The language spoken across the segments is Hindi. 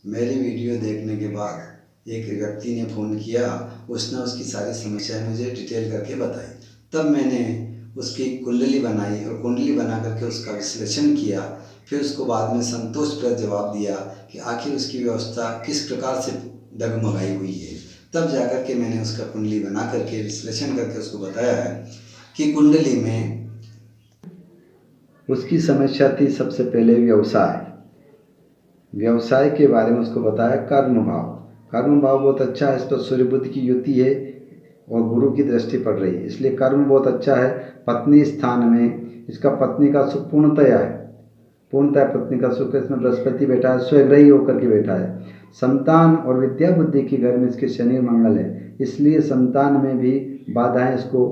मेरी वीडियो देखने के बाद एक व्यक्ति ने फ़ोन किया। उसने उसकी सारी समस्याएं मुझे डिटेल करके बताई। तब मैंने उसकी कुंडली बनाई और कुंडली बना करके उसका विश्लेषण किया। फिर उसको बाद में संतोषप्रद जवाब दिया कि आखिर उसकी व्यवस्था किस प्रकार से डगमगाई हुई है। तब जाकर के मैंने उसका कुंडली बना करके विश्लेषण करके उसको बताया है कि कुंडली में उसकी समस्या थी सबसे पहले व्यवसाय के बारे में उसको बताया। कर्म भाव बहुत अच्छा है, इस पर सूर्य बुध की युति है और गुरु की दृष्टि पड़ रही है, इसलिए कर्म बहुत अच्छा है। पत्नी स्थान में इसका पत्नी का सुख पूर्णतया पत्नी का सुख, इसमें बृहस्पति बैठा है, स्वग्रही होकर के बैठा है। संतान और विद्या बुद्धि की घर में इसके शनि मंगल है, इसलिए संतान में भी बाधाएं इसको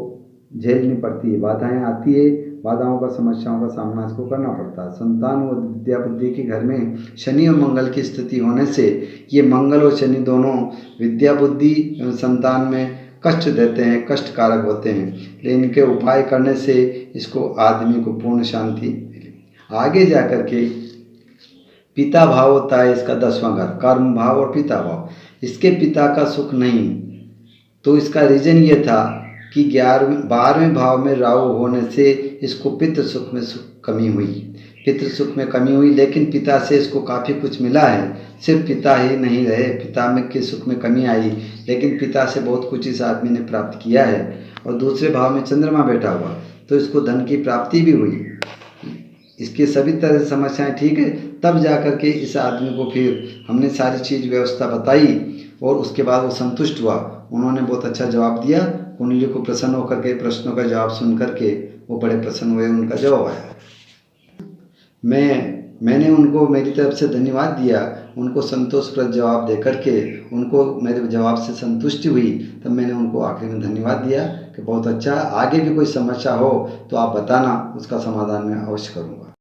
झेलनी पड़ती है, बाधाएं आती है, बाधाओं का समस्याओं का सामना इसको करना पड़ता है। संतान और विद्या बुद्धि के घर में शनि और मंगल की स्थिति होने से ये मंगल और शनि दोनों विद्या बुद्धि एवं संतान में कष्ट देते हैं, कष्ट कारक होते हैं, लेकिन इनके उपाय करने से इसको आदमी को पूर्ण शांति मिलेगी। आगे जाकर के पिता भाव होता है इसका 10वां घर, कर्म भाव और पिता भाव। इसके पिता का सुख नहीं, तो इसका रीजन ये था कि 12वें भाव में राहु होने से इसको पितृ सुख में कमी हुई। लेकिन पिता से इसको काफ़ी कुछ मिला है, सिर्फ पिता ही नहीं रहे, पिता में के सुख में कमी आई, लेकिन पिता से बहुत कुछ इस आदमी ने प्राप्त किया है। और दूसरे भाव में चंद्रमा बैठा हुआ, तो इसको धन की प्राप्ति भी हुई। इसके सभी तरह से समस्याएं ठीक है। तब जाकर के इस आदमी को फिर हमने सारी चीज़ व्यवस्था बताई और उसके बाद वो संतुष्ट हुआ। उन्होंने बहुत अच्छा जवाब दिया। कुंडली को प्रसन्न होकर के प्रश्नों का जवाब सुन करके वो बड़े प्रसन्न हुए, उनका जवाब आया। मैंने उनको मेरी तरफ से धन्यवाद दिया। उनको संतोषप्रद जवाब दे करके उनको मेरे जवाब से संतुष्टि हुई। तब मैंने उनको आखिर में धन्यवाद दिया कि बहुत अच्छा, आगे भी कोई समस्या हो तो आप बताना, उसका समाधान मैं अवश्य करूँगा।